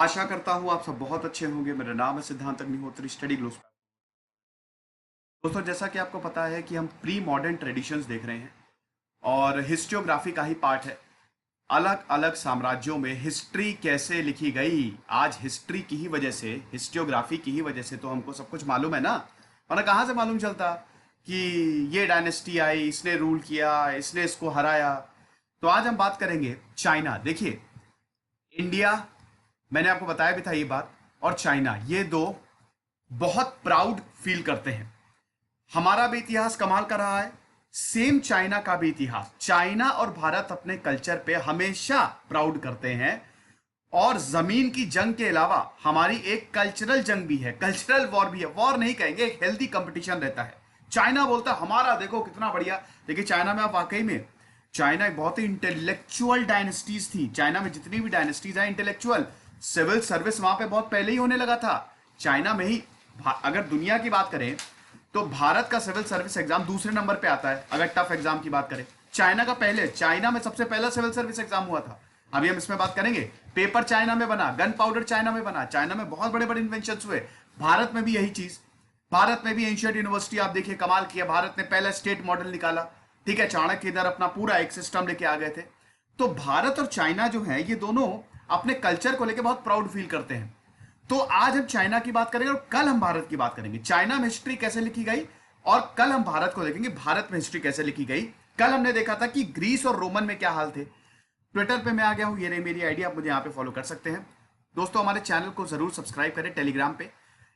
आशा करता हूँ आप सब बहुत अच्छे होंगे। मेरा नाम है सिद्धांत अग्निहोत्री, स्टडी ग्लोस। दोस्तों, जैसा कि आपको पता है कि हम प्री मॉडर्न ट्रेडिशंस देख रहे हैं और हिस्टोग्राफी का ही पार्ट है। अलग अलग साम्राज्यों में हिस्ट्री कैसे लिखी गई, आज हिस्ट्री की ही वजह से, हिस्टोग्राफी की ही वजह से तो हमको सब कुछ मालूम है ना। वरना कहाँ से मालूम चलता कि ये डायनेस्टी आई, इसने रूल किया, इसने इसको हराया। तो आज हम बात करेंगे चाइना। देखिए, इंडिया, मैंने आपको बताया भी था ये बात, और चाइना, ये दो बहुत प्राउड फील करते हैं। हमारा भी इतिहास कमाल का रहा है, सेम चाइना का भी इतिहास। चाइना और भारत अपने कल्चर पे हमेशा प्राउड करते हैं। और जमीन की जंग के अलावा हमारी एक कल्चरल जंग भी है, कल्चरल वॉर भी है। वॉर नहीं कहेंगे, एक हेल्दी कंपटीशन रहता है। चाइना बोलता है हमारा देखो कितना बढ़िया। देखिए, चाइना में आप वाकई में, चाइना एक बहुत ही इंटेलेक्चुअल डायनेस्टीज थी। चाइना में जितनी भी डायनेस्टीज है इंटेलेक्चुअल, सिविल सर्विस वहां पे बहुत पहले ही होने लगा था चाइना में ही। अगर दुनिया की बात करें तो भारत का सिविल सर्विस एग्जाम दूसरे नंबर पे आता है अगर टफ एग्जाम की बात करें। चाइना का पहले, चाइना में सबसे पहला सिविल सर्विस एग्जाम हुआ था। अभी हम इसमें बात करेंगे। पेपर चाइना में बना, गन पाउडर चाइना में बना, चाइना में बहुत बड़े बड़े इन्वेंशन हुए। भारत में भी यही चीज, भारत में भी एंशियंट यूनिवर्सिटी आप देखिए कमाल किया। भारत ने पहला स्टेट मॉडल निकाला। ठीक है, चाणक्य इधर अपना पूरा एक सिस्टम लेके आ गए थे। तो भारत और चाइना जो है, ये दोनों अपने कल्चर को लेकर बहुत प्राउड फील करते हैं। तो आज हम चाइना की बात करेंगे और कल हम भारत की बात करेंगे। चाइना में हिस्ट्री कैसे लिखी गई और कल हम भारत को देखेंगे, भारत में हिस्ट्री कैसे लिखी गई। कल हमने देखा था कि ग्रीस और रोमन में क्या हाल थे। ट्विटर पे मैं आ गया हूं, ये रही मेरी आईडी, आप मुझे यहां पे फॉलो कर सकते हैं। दोस्तों, हमारे चैनल को जरूर सब्सक्राइब करें टेलीग्राम पे।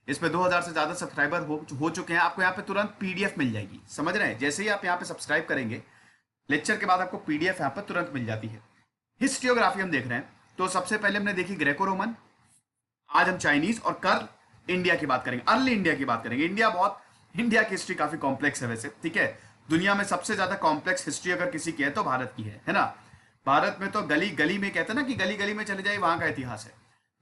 इस पे 2000 से ज्यादा सब्सक्राइबर हो चुके हैं। आपको यहाँ पे तुरंत पीडीएफ मिल जाएगी, समझ रहे हैं। जैसे ही आप यहाँ पे सब्सक्राइब करेंगे, लेक्चर के बाद आपको पीडीएफ यहाँ पर तुरंत मिल जाती है। हिस्टोग्राफी हम देख रहे हैं, तो सबसे पहले हमने देखी ग्रेको रोमन, आज हम चाइनीज, और कल इंडिया की बात करेंगे, अर्ली इंडिया की बात करेंगे। इंडिया की हिस्ट्री काफी कॉम्प्लेक्स है वैसे, ठीक है। दुनिया में सबसे ज्यादा कॉम्प्लेक्स हिस्ट्री अगर किसी की है तो भारत की है ना। भारत में तो गली गली में कहते हैं ना कि गली गली में चले जाए, वहां का इतिहास है।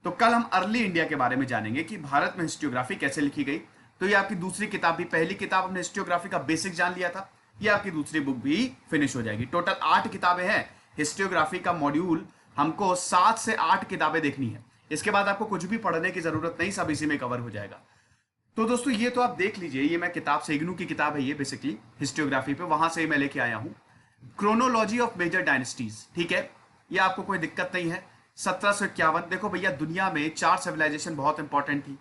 तो कल हम अर्ली इंडिया के बारे में जानेंगे कि भारत में हिस्टोग्राफी कैसे लिखी गई। तो ये आपकी दूसरी किताब भी, पहली किताब हमने हिस्टोग्राफी का बेसिक जान लिया था, ये आपकी दूसरी बुक भी फिनिश हो जाएगी। टोटल 8 किताबें हैं हिस्टोग्राफी का मॉड्यूल, हमको 7 से 8 किताबें देखनी है। इसके बाद आपको कुछ भी पढ़ने की जरूरत नहीं, सब इसी में कवर हो जाएगा। तो दोस्तों, ये तो आप देख लीजिए, ये मैं किताब से, इग्नू की किताब है ये, बेसिकली हिस्टोग्राफी पे, वहां से मैं लेके आया हूं। क्रोनोलॉजी ऑफ मेजर डायनेस्टीज, ठीक है, ये आपको कोई दिक्कत नहीं है। 1751, देखो भैया, दुनिया में 4 सिविलाइजेशन बहुत इंपॉर्टेंट थी।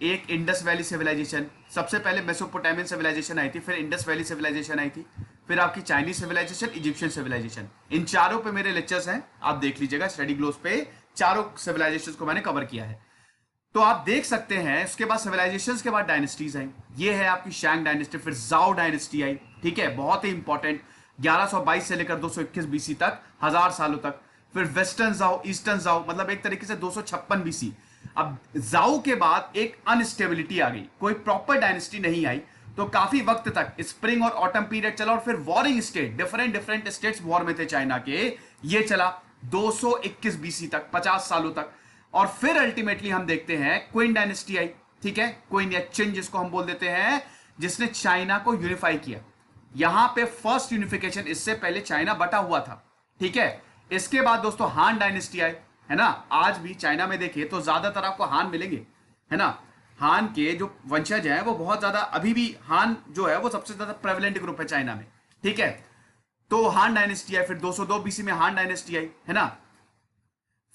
एक इंडस वैली सिविलाइजेशन, सबसे पहले मेसोपोटामियन सिविलाइजेशन आई थी, फिर इंडस वैली सिविलाइजेशन आई थी, फिर आपकी चाइनीज सिविलाइजेशन, इजिप्शियन सिविलाइजेशन। इन चारों पे मेरे लेक्चर्स हैं, आप देख लीजिएगा स्टडी ग्लोस पे। चारों सिविलाइजेशन को मैंने कवर किया है, तो आप देख सकते हैं। उसके बाद सिविलाइजेशंस के बाद डायनेस्टीज आई, ये है आपकी शैंग डायनेस्टी, फिर जाओ डायनेस्टी आई, ठीक है, बहुत ही इंपॉर्टेंट, 1122 से लेकर 221 बीसी तक, 1000 सालों तक। फिर वेस्टर्न जाओ, ईस्टर्न जाओ, मतलब एक तरीके से 256 बीसी। अब जाओ के बाद एक अनस्टेबिलिटी आ गई, कोई प्रॉपर डायनेस्टी नहीं आई, तो काफी वक्त तक स्प्रिंग और ऑटम पीरियड चला, और फिर warring state, different states war में थे चाइना के, ये चला 221 बीसी तक, 50 सालों तक। और फिर अल्टीमेटली हम देखते हैं क्विन डायनेस्टी आई, ठीक है, क्विन या चिन जिसको हम बोल देते हैं, जिसने चाइना को यूनिफाई किया। यहां पे फर्स्ट यूनिफिकेशन, इससे पहले चाइना बटा हुआ था, ठीक है। इसके बाद दोस्तों हान डायनेस्टी आई, है ना। आज भी चाइना में देखिए तो ज्यादातर आपको हान मिलेंगे, है ना। हान के जो वंशज हैं वो बहुत ज्यादा, अभी भी हान जो है वो सबसे ज्यादा प्रेवलेंट ग्रुप है चाइना में, ठीक है। तो हान डायनेस्टी आई, फिर 202 बीसी में हान डायनेस्टी आई, है ना।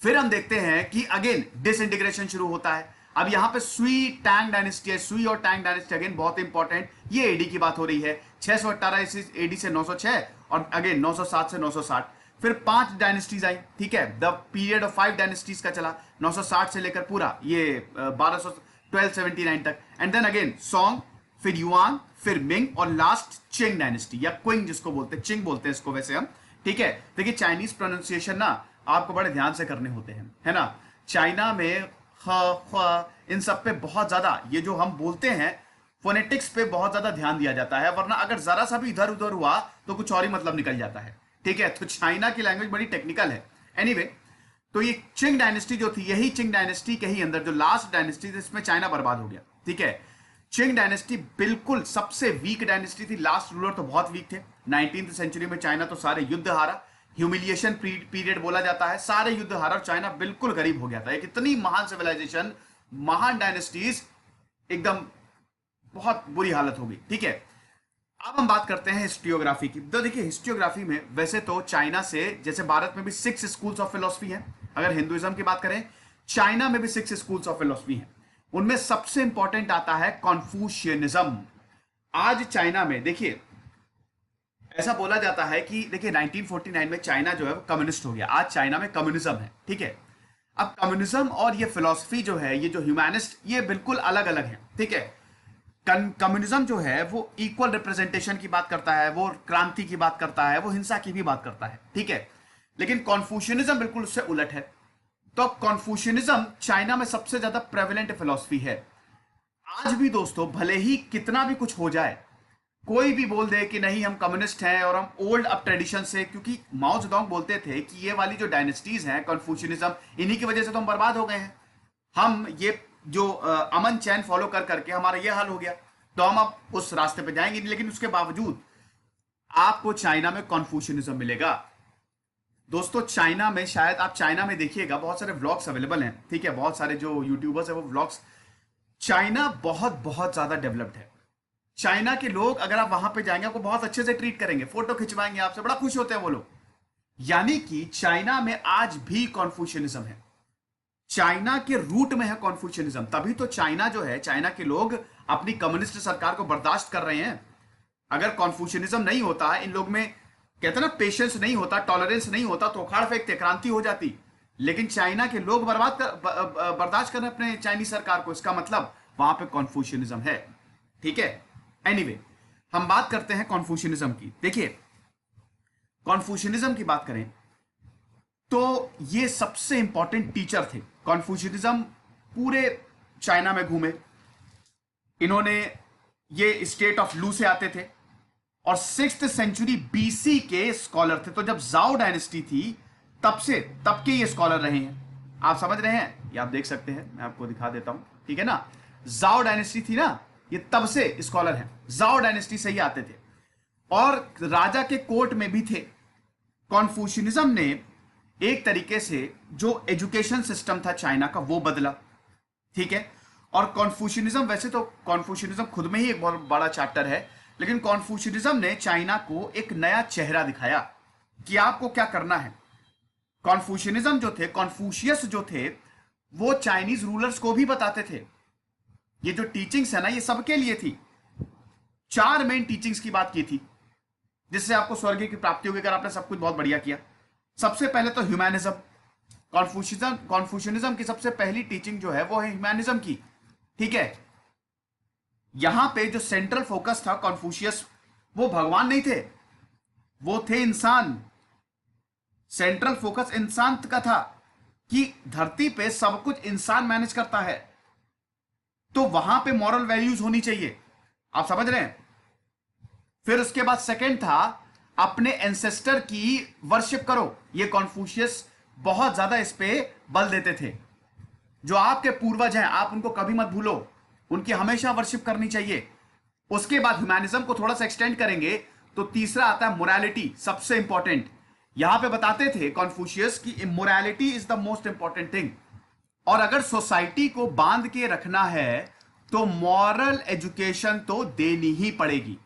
फिर हम देखते हैं कि अगेन डिसइंटीग्रेशन शुरू होता है। अब यहां पे सुई टैंग डायनेस्टी है, सुई और टैंग डायनेस्टी अगेन बहुत इंपॉर्टेंट, ये एडी की बात हो रही है, 618 एडी से 906, और अगेन 907 से 960। फिर 5 डायनेस्टीज आई, ठीक है, द पीरियड ऑफ 5 डायनेस्टीज का चला 960 से लेकर पूरा ये 1279 तक। एंड देन अगेन सॉन्ग, फिर युआंग, फिर मिंग, और लास्ट चिंग डायनेस्टी या क्विंग जिसको बोलते हैं, चिंग बोलते हैं इसको वैसे हम, ठीक है। देखिए, चाइनीज प्रोनाउंसिएशन ना आपको बड़े ध्यान से करने होते हैं, है ना। चाइना में ख, इन सब पे बहुत ज्यादा, ये जो हम बोलते हैं फोनेटिक्स पे बहुत ज्यादा ध्यान दिया जाता है, वरना अगर जरा सा भी इधर उधर हुआ तो कुछ और ही मतलब निकल जाता है, ठीक है। तो चाइना की लैंग्वेज बड़ी टेक्निकल है। एनीवे, तो ये चिंग डायनेस्टी जो थी, यही चिंग डायनेस्टी के ही अंदर जो लास्ट डायनेस्टी थी, इसमें चाइना बर्बाद हो गया, ठीक है। चिंग डायनेस्टी बिल्कुल सबसे वीक डायनेस्टी थी, लास्ट रूलर तो बहुत वीक थे। 19th सेंचुरी में चाइना तो सारे युद्ध हारा, ह्यूमिलिएशन पीरियड बोला जाता है, सारे युद्ध हारा और चाइना बिल्कुल गरीब हो गया था। एक इतनी महान सिविलाइजेशन, महान डायनेस्टीज, एकदम बहुत बुरी हालत हो गई। ठीक है, अब हम बात करते हैं हिस्ट्रियोग्राफी की। तो देखिए हिस्ट्रियोग्राफी में वैसे तो चाइना से, जैसे भारत में भी 6 स्कूल्स ऑफ फिलोसफी हैं, अगर हिंदुइज्म की बात करें, चाइना में भी 6 स्कूल्स ऑफ फिलोसफी हैं। उनमें सबसे इंपॉर्टेंट आता है कॉन्फ्यूशियनिज्म। आज चाइना में देखिए, ऐसा बोला जाता है कि देखिए 1949 में चाइना जो है वो कम्युनिस्ट हो गया, आज चाइना में कम्युनिज्म है। ठीक है, अब कम्युनिज्म और ये फिलॉसफी जो है, ये जो ह्यूमैनिस्ट, ये बिल्कुल अलग अलग है। ठीक है, कम्युनिज्म जो है वो इक्वल रिप्रेजेंटेशन की बात करता है, वो क्रांति की बात करता है, वो हिंसा की भी बात करता है। ठीक है, लेकिन कॉन्फ्यूशियनिज्म बिल्कुल उससे उलट है। तो कॉन्फ्यूशियनिज्म चाइना में सबसे ज्यादा प्रेवलेंट फिलॉसफी है। आज भी दोस्तों, भले ही कितना भी कुछ हो जाए, कोई भी बोल दे कि नहीं हम कम्युनिस्ट हैं और हम ओल्ड अप ट्रेडिशन से, क्योंकि माओ जेडोंग बोलते थे कि ये वाली जो डायनेस्टीज हैं कॉन्फ्यूशियनिज्म, इन्हीं की वजह से तो हम बर्बाद हो गए हैं। हम ये जो अमन चैन फॉलो कर करके हमारा ये हाल हो गया, तो हम अब उस रास्ते पे जाएंगे। लेकिन उसके बावजूद आपको चाइना में कॉन्फ्यूशियनिज्म मिलेगा। दोस्तों चाइना में, शायद आप चाइना में देखिएगा, बहुत सारे व्लॉग्स अवेलेबल हैं। ठीक है, बहुत सारे जो यूट्यूबर्स है वो व्लॉग्स, चाइना बहुत बहुत ज्यादा डेवलप्ड है। चाइना के लोग, अगर आप वहां पे जाएंगे, आपको बहुत अच्छे से ट्रीट करेंगे, फोटो खिंचवाएंगे आपसे, बड़ा खुश होते हैं वो लोग। यानी कि चाइना में आज भी कॉन्फ्यूशियनिज्म है, चाइना के रूट में है कॉन्फ्यूशियनिज्म। तभी तो चाइना जो है, चाइना के लोग अपनी कम्युनिस्ट सरकार को बर्दाश्त कर रहे हैं। अगर कॉन्फ्यूशियनिज्म नहीं होता, इन लोग में कहते ना पेशेंस नहीं होता, टॉलरेंस नहीं होता, तो उखाड़ फेंकते, क्रांति हो जाती। लेकिन चाइना के लोग बर्दाश्त कर रहे हैं अपने चाइनीज सरकार को, इसका मतलब वहां पे कॉन्फ्यूशियनिज्म है। ठीक है, एनीवे हम बात करते हैं कॉन्फ्यूशियनिज्म की। देखिए कॉन्फ्यूशियनिज्म की बात करें तो ये सबसे इंपॉर्टेंट टीचर थे। कॉन्फ्यूशियनिज्म पूरे चाइना में घूमे, इन्होंने, ये स्टेट ऑफ लू से आते थे और 6th सेंचुरी बीसी के स्कॉलर थे। तो जब जाओ डायनेस्टी थी तब के ये स्कॉलर रहे हैं। आप समझ रहे हैं, ये आप देख सकते हैं, मैं आपको दिखा देता हूं। ठीक है ना, जाओ डायनेस्टी थी ना, ये तब से स्कॉलर हैं, जाओ डायनेस्टी से ही आते थे और राजा के कोर्ट में भी थे। कॉन्फ्यूशियनिज्म ने एक तरीके से जो एजुकेशन सिस्टम था चाइना का वो बदला। ठीक है, और कॉन्फ्यूशियनिज्म, वैसे तो कॉन्फ्यूशियनिज्म खुद में ही एक बहुत बड़ा चैप्टर है, लेकिन कॉन्फ्यूशियनिज्म ने चाइना को एक नया चेहरा दिखाया कि आपको क्या करना है। कॉन्फ्यूशियनिज्म जो थे, कॉन्फ्यूशियस जो थे, वो चाइनीज रूलर्स को भी बताते थे। ये जो टीचिंग्स है ना, ये सबके लिए थी। 4 मेन टीचिंग्स की बात की थी जिससे आपको स्वर्ग की प्राप्ति होगी अगर आपने सब कुछ बहुत बढ़िया किया। सबसे पहले तो ह्यूमैनिज्म, कॉन्फ्यूशियनिज्म की सबसे पहली टीचिंग जो है वो है ह्यूमैनिज्म की। ठीक है, यहां पे जो सेंट्रल फोकस था कॉन्फ्यूशियस, वो भगवान नहीं थे, वो थे इंसान। सेंट्रल फोकस इंसान का था कि धरती पे सब कुछ इंसान मैनेज करता है, तो वहां पे मॉरल वैल्यूज होनी चाहिए। आप समझ रहे हैं। फिर उसके बाद सेकंड था अपने एंसेस्टर की वर्शिप करो। ये कॉन्फ्यूशियस बहुत ज्यादा इस पे बल देते थे। जो आपके पूर्वज हैं आप उनको कभी मत भूलो, उनकी हमेशा वर्शिप करनी चाहिए। उसके बाद ह्यूमैनिज्म को थोड़ा सा एक्सटेंड करेंगे तो तीसरा आता है मोरालिटी, सबसे इंपॉर्टेंट। यहां पे बताते थे कॉन्फ्यूशियस की morality is the most important thing, और अगर सोसाइटी को बांध के रखना है तो मॉरल एजुकेशन तो देनी ही पड़ेगी।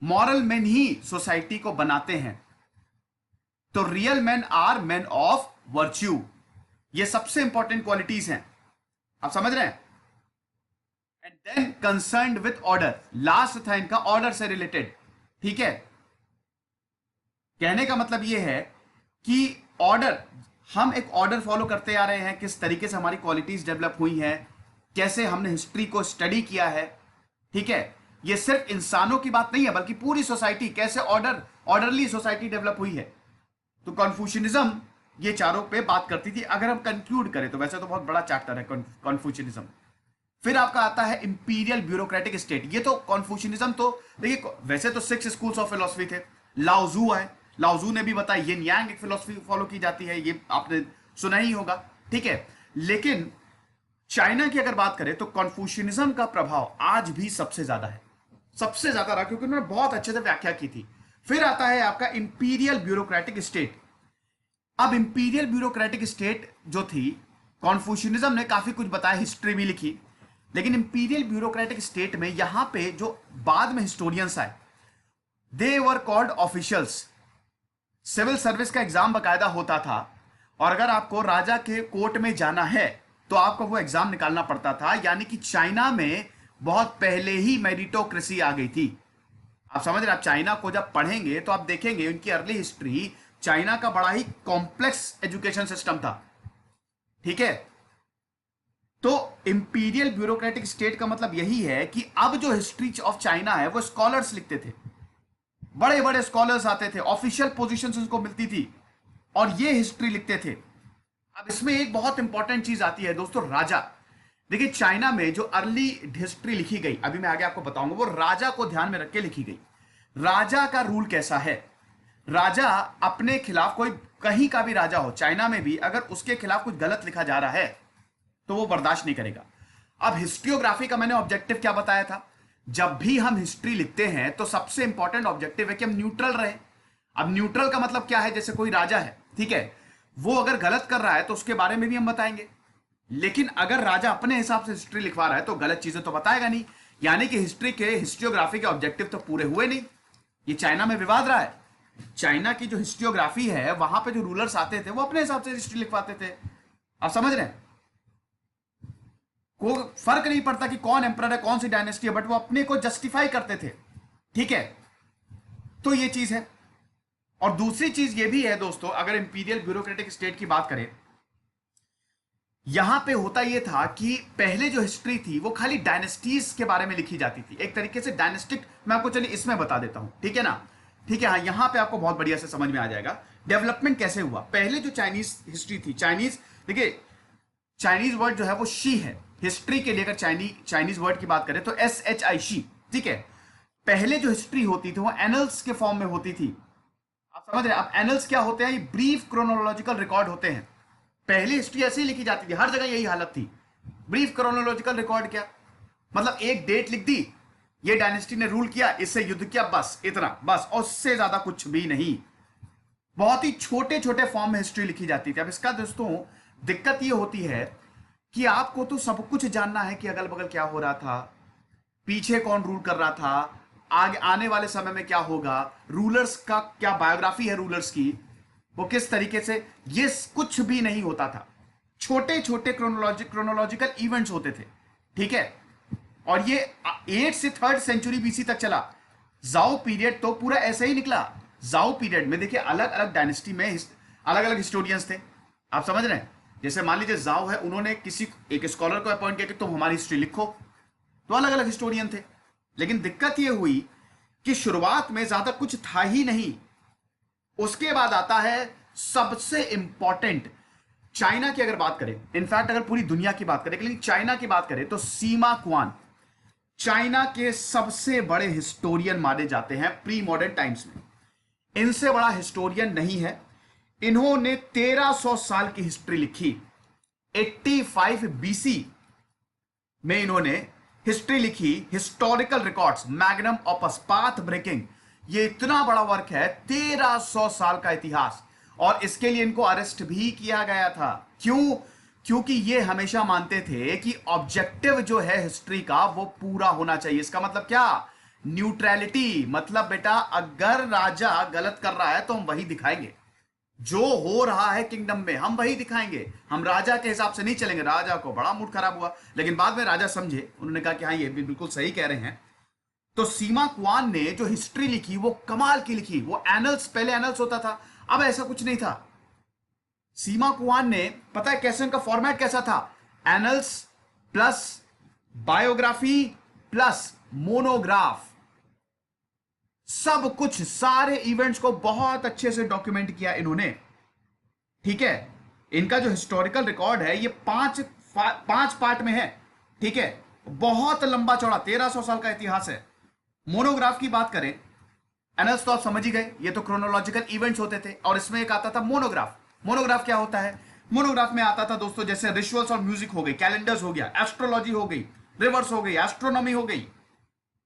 मॉरल मैन ही सोसाइटी को बनाते हैं, तो real man are man of virtue. ये सबसे इंपॉर्टेंट क्वालिटीज हैं, आप समझ रहे हैं। And then concerned with order, last था इनका ऑर्डर से रिलेटेड। ठीक है, कहने का मतलब यह है कि ऑर्डर, हम एक ऑर्डर फॉलो करते आ रहे हैं, किस तरीके से हमारी क्वालिटीज डेवलप हुई हैं, कैसे हमने हिस्ट्री को स्टडी किया है। ठीक है, ये सिर्फ इंसानों की बात नहीं है बल्कि पूरी सोसाइटी, कैसे ऑर्डरली सोसाइटी डेवलप हुई है। तो कॉन्फ्यूशियनिज्म ये चारों पे बात करती थी। अगर हम कंक्लूड करें तो वैसे तो बहुत बड़ा चैप्टर है कॉन्फ्यूशियनिज्म। फिर आपका आता है इंपीरियल ब्यूरोक्रेटिक स्टेट। ये तो कॉन्फ्यूशियनिज्म, तो देखिए वैसे तो 6 स्कूल्स ऑफ फिलोसफी थे। लाओजू है, लाओजू ने भी बताया यिन यांग एक फिलोसफी फॉलो की जाती है, ये आपने सुना ही होगा। ठीक है, लेकिन चाइना की अगर बात करें तो कॉन्फ्यूशियनिज्म का प्रभाव आज भी सबसे ज्यादा है, सबसे ज्यादा रहा, क्योंकि उन्होंने बहुत अच्छे से व्याख्या की थी। फिर आता है आपका इंपीरियल ब्यूरोक्रेटिक स्टेट। अब इंपीरियल ब्यूरोक्रेटिक स्टेट जो थी, कॉन्फ्यूशनिज्म ने काफी कुछ बताया, हिस्ट्री भी लिखी, लेकिन इंपीरियल ब्यूरोक्रेटिक स्टेट में यहां पे जो बाद में हिस्टोरियंस आए, they were called officials. Civil service का एग्जाम बकायदा होता था, और अगर आपको राजा के कोर्ट में जाना है तो आपको वो एग्जाम निकालना पड़ता था। यानी कि चाइना में बहुत पहले ही मेरिटोक्रेसी आ गई थी। आप समझ रहे हैं? आप चाइना को जब पढ़ेंगे तो आप देखेंगे उनकी अर्ली हिस्ट्री, चाइना का बड़ा ही कॉम्प्लेक्स एजुकेशन सिस्टम था। ठीक है, तो इंपीरियल ब्यूरोक्रेटिक स्टेट का मतलब यही है कि अब जो हिस्ट्री ऑफ चाइना है वो स्कॉलर्स लिखते थे, बड़े बड़े स्कॉलर्स आते थे, ऑफिशियल पोजीशंस उनको मिलती थी और ये हिस्ट्री लिखते थे। अब इसमें एक बहुत इंपॉर्टेंट चीज आती है दोस्तों, राजा। देखिए चाइना में जो अर्ली हिस्ट्री लिखी गई, अभी मैं आगे आपको बताऊंगा, वो राजा को ध्यान में रख के लिखी गई। राजा का रूल कैसा है? राजा अपने खिलाफ, कोई कहीं का भी राजा हो चाइना में भी, अगर उसके खिलाफ कुछ गलत लिखा जा रहा है तो वो बर्दाश्त नहीं करेगा। अब हिस्ट्रियोग्राफी का मैंने ऑब्जेक्टिव क्या बताया था? जब भी हम हिस्ट्री लिखते हैं तो सबसे इंपॉर्टेंट ऑब्जेक्टिव है कि हम न्यूट्रल रहे। अब न्यूट्रल का मतलब क्या है? जैसे कोई राजा है, ठीक है, वो अगर गलत कर रहा है तो उसके बारे में भी हम बताएंगे, लेकिन अगर राजा अपने हिसाब से हिस्ट्री लिखवा रहा है तो गलत चीजें तो बताएगा नहीं। यानी कि हिस्ट्रियोग्राफी के ऑब्जेक्टिव तो पूरे हुए नहीं। ये चाइना में विवाद रहा है। चाइना की जो हिस्ट्रियोग्राफी है, वहां पे जो रूलर्स आते थे वो अपने हिसाब से हिस्ट्री लिखवाते थे। आप समझ रहे हैं? को फर्क नहीं पड़ता कि कौन एम्परर है, कौन सी डायनेस्टी है, बट वो अपने को जस्टिफाई करते थे। ठीक है, तो ये चीज है। और दूसरी चीज ये भी है दोस्तों, अगर इंपीरियल ब्यूरोक्रेटिक स्टेट की बात करें, यहां पे होता यह था कि पहले जो हिस्ट्री थी वो खाली डायनेस्टीज के बारे में लिखी जाती थी, एक तरीके से डायनेस्टिक। मैं आपको चलिए इसमें बता देता हूं, ठीक है ना? ठीक है, हाँ, यहां पे आपको बहुत बढ़िया से समझ में आ जाएगा डेवलपमेंट कैसे हुआ। पहले जो चाइनीज हिस्ट्री थी, चाइनीज, देखिए चाइनीज वर्ड जो है वो शी है हिस्ट्री के लिए। अगर चाइनीज वर्ड की बात करें तो SHI, शी। ठीक है, पहले जो हिस्ट्री होती थी वो एनल्स के फॉर्म में होती थी। आप समझ रहे हैं? अब एनल्स क्या होते हैं? ये ब्रीफ क्रोनोलॉजिकल रिकॉर्ड होते हैं। पहले हिस्ट्री ऐसे ही लिखी जाती थी, हर जगह यही हालत थी। ब्रीफ क्रोनोलॉजिकल रिकॉर्ड क्या मतलब? एक डेट लिख दी, ये डायनेस्टी ने रूल किया, इससे युद्ध किया, बस इतना, बस, और उससे ज्यादा कुछ भी नहीं। बहुत ही छोटे छोटे फॉर्म में हिस्ट्री लिखी जाती थी। अब इसका दोस्तों दिक्कत ये होती है कि आपको तो सब कुछ जानना है कि अगल बगल क्या हो रहा था, पीछे कौन रूल कर रहा था, आगे आने वाले समय में क्या होगा, रूलर्स का क्या बायोग्राफी है, रूलर्स की वो किस तरीके से, ये कुछ भी नहीं होता था। छोटे छोटे क्रोनोलॉजिकल इवेंट्स होते थे। ठीक है, और ये 8 से 3rd सेंचुरी BC तक चला। जाओ पीरियड तो पूरा ऐसा ही निकला। जाओ पीरियड में देखिए अलग अलग डायनेस्टी में अलग अलग हिस्टोरियंस थे। आप समझ रहे हैं? जैसे मान लीजिए जाओ है, उन्होंने किसी एक स्कॉलर को अपॉइंट किया कि तुम हमारी हिस्ट्री लिखो, तो अलग अलग हिस्टोरियन थे। लेकिन दिक्कत यह हुई कि शुरुआत में ज्यादा कुछ था ही नहीं। उसके बाद आता है सबसे इंपॉर्टेंट, चाइना की अगर बात करें, इनफैक्ट अगर पूरी दुनिया की बात करें, लेकिन चाइना की बात करें तो सीमा क्वान चाइना के सबसे बड़े हिस्टोरियन माने जाते हैं प्री मॉडर्न टाइम्स में। इनसे बड़ा हिस्टोरियन नहीं है। इन्होंने 1300 साल की हिस्ट्री लिखी। 85 BC में इन्होंने हिस्ट्री लिखी, historical records, magnum opus, path breaking. ये इतना बड़ा वर्क है, 1300 साल का इतिहास। और इसके लिए इनको अरेस्ट भी किया गया था। क्यों? क्योंकि ये हमेशा मानते थे कि ऑब्जेक्टिव जो है हिस्ट्री का वो पूरा होना चाहिए। इसका मतलब क्या? न्यूट्रलिटी। मतलब बेटा अगर राजा गलत कर रहा है तो हम वही दिखाएंगे, जो हो रहा है किंगडम में हम वही दिखाएंगे, हम राजा के हिसाब से नहीं चलेंगे। राजा को बड़ा मूड खराब हुआ, लेकिन बाद में राजा समझे, उन्होंने कहा कि हाँ ये भी बिल्कुल सही कह रहे हैं। तो सीमा क्वान ने जो हिस्ट्री लिखी वो कमाल की लिखी। वो एनल्स, पहले एनल्स होता था, अब ऐसा कुछ नहीं था। सीमा कुआन ने, पता है कैसे, उनका फॉर्मेट कैसा था? Annuls plus biography plus monograph, सब कुछ, सारे इवेंट्स को बहुत अच्छे से डॉक्यूमेंट किया इन्होंने। ठीक है, इनका जो हिस्टोरिकल रिकॉर्ड है ये पांच पार्ट में है। ठीक है, बहुत लंबा चौड़ा 1300 साल का इतिहास है। मोनोग्राफ की बात करें, एनल्स तो आप समझ ही गए, ये तो क्रोनोलॉजिकल इवेंट्स होते थे, और इसमें एक आता था मोनोग्राफ। मोनोग्राफ क्या होता है? मोनोग्राफ में आता था दोस्तों जैसे रिचुअल्स और म्यूजिक हो गई, कैलेंडर्स हो गया, एस्ट्रोलॉजी हो गई, रिवर्स हो गई, एस्ट्रोनॉमी हो गई,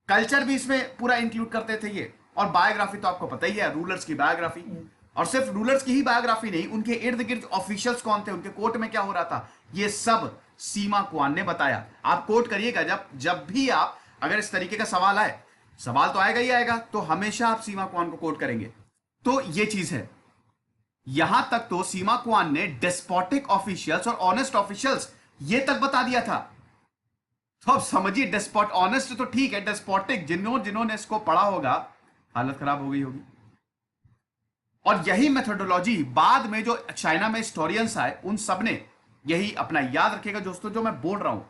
कल्चर भी इसमें पूरा इंक्लूड करते थे ये। और बायोग्राफी तो आपको पता ही है, रूलर्स की बायोग्राफी। और सिर्फ रूलर्स की ही बायोग्राफी नहीं, उनके इर्द गिर्द ऑफिशियल्स कौन थे, उनके कोर्ट में क्या हो रहा था, ये सब सीमा क्वान ने बताया। आप कोट करिएगा, जब जब भी आप, अगर इस तरीके का सवाल आए, सवाल तो आएगा ही आएगा, तो हमेशा आप सीमा क्वान को कोट करेंगे। तो ये चीज है। यहां तक तो सीमा क्वान ने डेस्पोटिक ऑफिशियल्स और ऑनेस्ट ऑफिशियल्स ये तक बता दिया था। तो अब समझिए, डेस्पोट, ऑनेस्ट तो ठीक है, डेस्पोटिक जिन्होंने इसको पढ़ा होगा हालत खराब हो गई होगी। और यही मेथोडोलॉजी बाद में जो चाइना में हिस्टोरियंस आए उन सब ने यही अपना। याद रखिएगा दोस्तों, जो मैं बोल रहा हूं,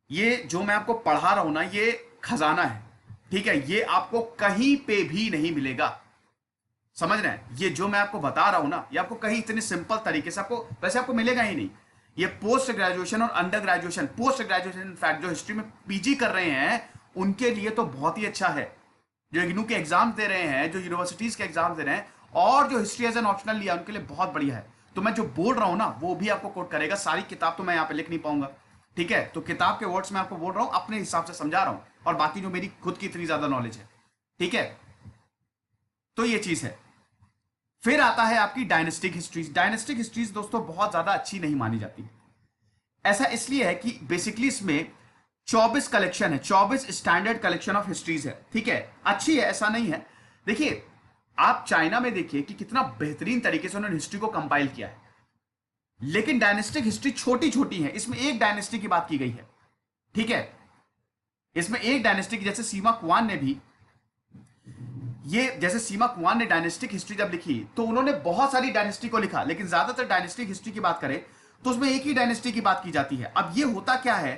ये जो मैं आपको पढ़ा रहा हूं ना, ये खजाना है, ठीक है, ये आपको कहीं पे भी नहीं मिलेगा, समझ रहे हैं। ये जो मैं आपको बता रहा हूं ना, ये आपको कहीं इतने सिंपल तरीके से आपको, वैसे आपको मिलेगा ही नहीं। ये पोस्ट ग्रेजुएशन और under graduation, post graduation in fact जो हिस्ट्री में पीजी कर रहे हैं उनके लिए तो बहुत ही अच्छा है। जो इग्नू के एग्जाम दे रहे हैं, जो यूनिवर्सिटीज के एग्जाम दे रहे हैं, और जो हिस्ट्री एज एन ऑप्शनल लिया, उनके लिए बहुत बढ़िया है। तो मैं जो बोल रहा हूं ना, वो भी आपको कोट करेगा। सारी किताब तो मैं यहां पे लिख नहीं पाऊंगा, ठीक है, तो किताब के वर्ड्स में आपको बोल रहा हूं, अपने हिसाब से समझा रहा हूं, और बाकी जो मेरी खुद की इतनी ज्यादा नॉलेज है, ठीक है। तो ये चीज है। फिर आता है आपकी डायनेस्टिक हिस्ट्रीज। डायनेस्टिक हिस्ट्रीज दोस्तों बहुत ज्यादा अच्छी नहीं मानी जाती। ऐसा इसलिए है कि बेसिकली इसमें 24 कलेक्शन है, 24 स्टैंडर्ड कलेक्शन ऑफ हिस्ट्रीज है, ठीक है। अच्छी है, ऐसा नहीं है। देखिए, आप चाइना में देखिए कि कितना बेहतरीन तरीके से उन्होंने हिस्ट्री को कंपाइल किया है। लेकिन डायनेस्टिक हिस्ट्री छोटी छोटी है, इसमें एक डायनेस्टी की बात की गई है, ठीक है। इसमें एक डायनेस्टी की, जैसे सीमा कुआन ने भी, ये जैसे सीमा कुआन ने डायनेस्टिक हिस्ट्री जब लिखी तो उन्होंने बहुत सारी डायनेस्टी को लिखा, लेकिन ज्यादातर डायनेस्टिक हिस्ट्री की बात करें तो उसमें एक ही डायनेस्टी की बात की जाती है। अब ये होता क्या है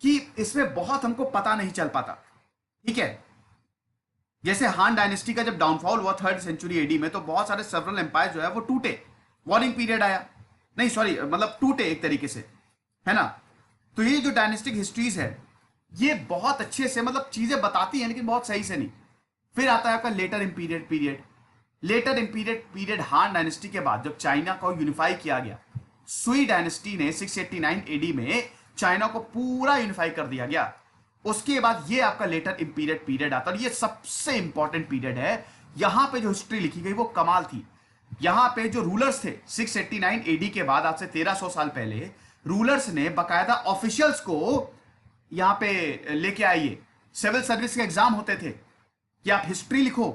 कि इसमें बहुत हमको पता नहीं चल पाता, ठीक है। जैसे हान डायनेस्टी का जब डाउनफॉल हुआ 3rd सेंचुरी एडी में, तो बहुत सारे सेवरल एम्पायर जो है वो टूटे, वॉरिंग पीरियड आया, नहीं सॉरी, मतलब टूटे एक तरीके से, है ना। तो ये जो डायनेस्टिक हिस्ट्रीज है ये बहुत अच्छे से मतलब चीजें बताती हैं, लेकिन बहुत सही से नहीं। फिर आता है आपका लेटर इंपीरियड पीरियड। लेटर इंपीरियड पीरियड हान डायनेस्टी के बाद जब चाइना को यूनिफाई किया गया, सुई डायनेस्टी ने 689 एडी में चाइना को पूरा यूनिफाई कर दिया गया। उसके बाद ये आपका लेटर इंपीरियड पीरियड आता है, और ये सबसे इंपॉर्टेंट पीरियड है। यहां पे जो हिस्ट्री लिखी गई वो कमाल थी। यहां पे जो रूलर्स थे 689 एडी के बाद, आज से 1300 साल पहले, रूलर्स ने बकायदा ऑफिशियल्स को यहां पे लेके आइए। सिविल सर्विस के एग्जाम होते थे कि आप हिस्ट्री लिखो।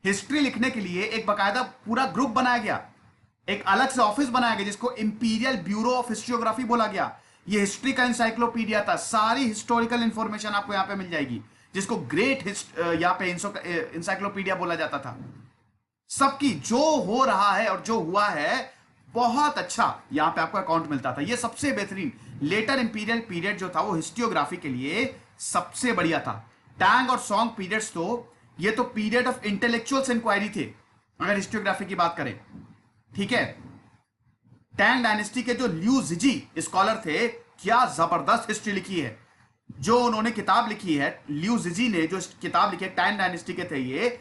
हिस्ट्री लिखने के लिए एक बकायदा पूरा ग्रुप बनाया गया, एक अलग से ऑफिस बनाया गया जिसको इंपीरियल ब्यूरो ऑफ हिस्ट्रियोग्राफी बोला गया। ये हिस्ट्री का इंसाइक्लोपीडिया था, सारी हिस्टोरिकल इंफॉर्मेशन आपको यहां पे मिल जाएगी, जिसको ग्रेट यहां पे इंसाइक्लोपीडिया बोला जाता था। सबकी जो हो रहा है और जो हुआ है बहुत अच्छा यहां पे आपको अकाउंट मिलता था। ये सबसे बेहतरीन लेटर इंपीरियल पीरियड जो था वो हिस्टियोग्राफी के लिए सबसे बढ़िया था। टैंग और सॉन्ग पीरियड्स तो ये तो पीरियड ऑफ इंटेलेक्चुअल्स इंक्वायरी थे अगर हिस्टियोग्राफी की बात करें, ठीक है। टैंग डायनेस्टी के जो ल्यू जिजी स्कॉलर थे, क्या जबरदस्त हिस्ट्री लिखी है। जो उन्होंने किताब लिखी है, ल्यू जिजी ने जो किताब लिखी है, टैंग डायनेस्टी के थे ये।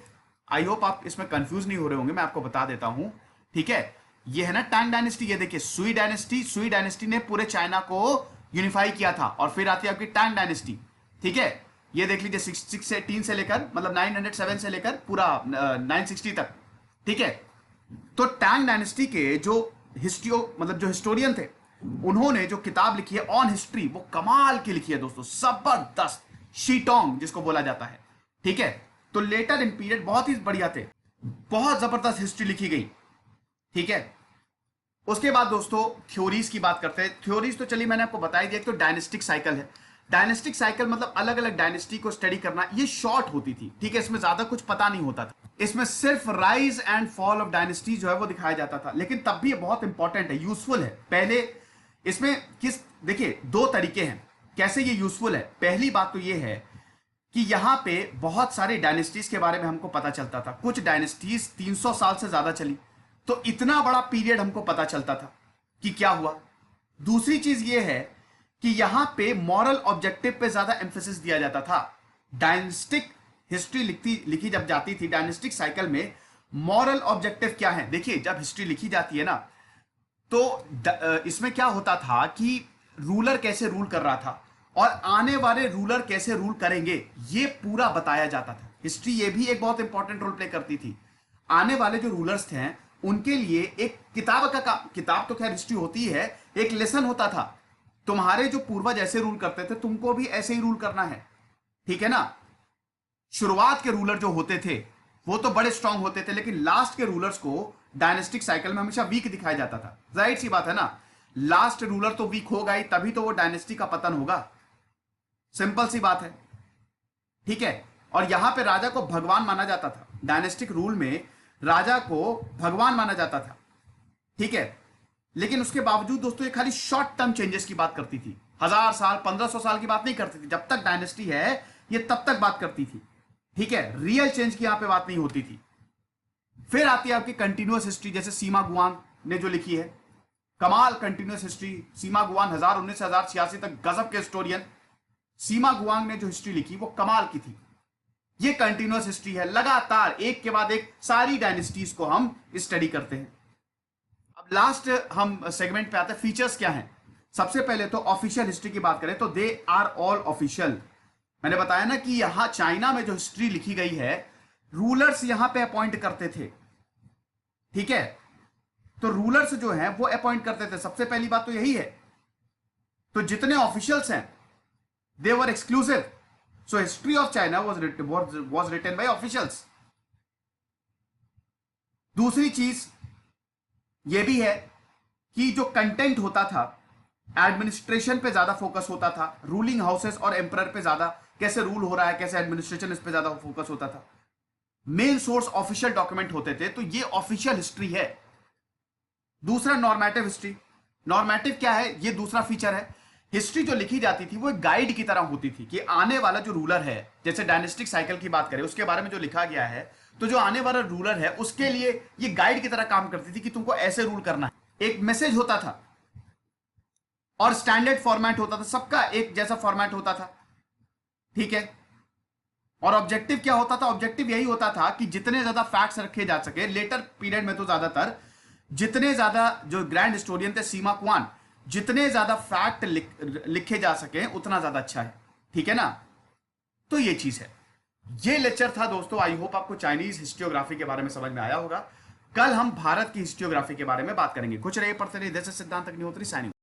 आई होप आप इसमें कंफ्यूज नहीं हो रहे होंगे, मैं आपको बता देता हूं, ठीक है। ये है ना टैंग डायनेस्टी, ये देखिए सुई डायनेस्टी। सुई डायनेस्टी ने पूरे चाइना को यूनिफाई किया था। और फिर आती है आपकी टैंग डायनेस्टी, ठीक है। ये देख लीजिए 618 से लेकर, मतलब 907 से लेकर पूरा 960 तक, ठीक है। तो टैंग डायनेस्टी के जो मतलब जो हिस्टोरियन थे, उन्होंने जो किताब लिखी है ऑन हिस्ट्री, वो कमाल की लिखी है दोस्तों, जबरदस्त, शीटोंग जिसको बोला जाता है, ठीक है। तो लेटर इन पीरियड बहुत ही बढ़िया थे, बहुत जबरदस्त हिस्ट्री लिखी गई, ठीक है। उसके बाद दोस्तों थ्योरीज की बात करते हैं। थ्योरीज तो चलिए मैंने आपको बताई दिया। तो डायनेस्टिक साइकिल है। डायनेस्टिक साइकिल मतलब अलग अलग डायनेस्टी को स्टडी करना। ये शॉर्ट होती थी, ठीक है, इसमें ज्यादा कुछ पता नहीं होता था। इसमें सिर्फ rise and fall of dynasty जो है वो दिखाया जाता था, लेकिन तब भी ये बहुत इंपॉर्टेंट है, यूजफुल है। पहले इसमें देखिए दो तरीके हैं कैसे ये यूजफुल है। पहली बात तो ये है कि यहां पे बहुत सारे डायनेस्टीज के बारे में हमको पता चलता था। कुछ डायनेस्टीज 300 साल से ज्यादा चली, तो इतना बड़ा पीरियड हमको पता चलता था कि क्या हुआ। दूसरी चीज ये है कि यहां पे मॉरल ऑब्जेक्टिव पे ज्यादा एम्फेसिस दिया जाता था। डायनेस्टिक हिस्ट्री लिखी जब जाती थी डायनेस्टिक साइकिल में, मॉरल ऑब्जेक्टिव क्या है, देखिए जब हिस्ट्री लिखी जाती है ना, तो इसमें क्या होता था कि रूलर कैसे रूल कर रहा था और आने वाले रूलर कैसे रूल करेंगे, ये पूरा बताया जाता था। हिस्ट्री ये भी एक बहुत इंपॉर्टेंट रोल प्ले करती थी। आने वाले जो रूलर्स थे उनके लिए एक किताब तो खैर हिस्ट्री होती है, एक लेसन होता था। तुम्हारे जो पूर्वज ऐसे रूल करते थे, तुमको भी ऐसे ही रूल करना है, ठीक है ना। शुरुआत के रूलर जो होते थे वो तो बड़े स्ट्रांग होते थे, लेकिन लास्ट के रूलर्स को डायनेस्टिक साइकिल में हमेशा वीक दिखाया जाता था। जाहिर सी बात है ना, लास्ट रूलर तो वीक होगा ही, तभी तो वो डायनेस्टी का पतन होगा। सिंपल सी बात है, ठीक है। और यहां पे राजा को भगवान माना जाता था। डायनेस्टिक रूल में राजा को भगवान माना जाता था, ठीक है। लेकिन उसके बावजूद दोस्तों ये खाली शॉर्ट टर्म चेंजेस की बात करती थी। 1000 साल 1500 साल की बात नहीं करती थी। जब तक डायनेस्टी है ये तब तक बात करती थी, ठीक है। रियल चेंज की यहां पे बात नहीं होती थी। फिर आती है आपकी कंटिन्यूअस हिस्ट्री, जैसे सीमा गुआंग ने जो लिखी है, कमाल कंटिन्यूअस हिस्ट्री। सीमा गुआंग 1019 से 1086 तक गजब के हिस्टोरियन। सीमा गुआंग ने जो हिस्ट्री लिखी वो कमाल की थी। ये कंटिन्यूअस हिस्ट्री है, लगातार एक के बाद एक सारी डायनेस्टीज को हम स्टडी करते हैं। अब लास्ट हम सेगमेंट पे आते हैं, फीचर्स क्या हैं। सबसे पहले तो ऑफिशियल हिस्ट्री की बात करें तो दे आर ऑल ऑफिशियल। मैंने बताया ना कि यहां चाइना में जो हिस्ट्री लिखी गई है, रूलर्स यहां पे अपॉइंट करते थे, ठीक है। तो रूलर्स जो हैं वो अपॉइंट करते थे, सबसे पहली बात तो यही है। तो जितने ऑफिशियल्स हैं they were exclusive. So history of China was written by officials. दूसरी चीज यह भी है कि जो कंटेंट होता था, एडमिनिस्ट्रेशन पे ज्यादा फोकस होता था। रूलिंग हाउसेस और एम्परर पे ज्यादा, कैसे रूल हो रहा है, कैसे एडमिनिस्ट्रेशन, इस पे ज्यादा फोकस होता था। मेन सोर्स ऑफिशियल डॉक्यूमेंट होते थे, तो ये ऑफिशियल हिस्ट्री है। दूसरा नॉर्मेटिव हिस्ट्री। नॉर्मेटिव क्या है, ये दूसरा फीचर है। हिस्ट्री जो लिखी जाती थी वो एक गाइड की तरह होती थी कि आने वाला जो रूलर है, जैसे डायनेस्टिक साइकिल की बात करें उसके बारे में जो लिखा गया है, तो जो आने वाला रूलर है उसके लिए ये गाइड की तरह काम करती थी कि तुमको ऐसे रूल करना है। एक मैसेज होता था और स्टैंडर्ड फॉर्मेट होता था, सबका एक जैसा फॉर्मेट होता था, ठीक है। और ऑब्जेक्टिव क्या होता था, ऑब्जेक्टिव यही होता था कि जितने ज्यादा फैक्ट्स रखे जा सके, लेटर पीरियड में तो ज्यादातर जितने ज्यादा, जो ग्रैंड हिस्टोरियन थे सीमा कुआन, जितने ज्यादा फैक्ट लिखे जा सके उतना ज्यादा अच्छा है, ठीक है ना। तो ये चीज है। ये लेक्चर था दोस्तों, आई होप आपको चाइनीज हिस्टोग्राफी के बारे में समझ में आया होगा। कल हम भारत की हिस्टोग्राफी के बारे में बात करेंगे। कुछ रहे पढ़ते रहिए। सिद्धांत अग्निहोत्री साइनिंग।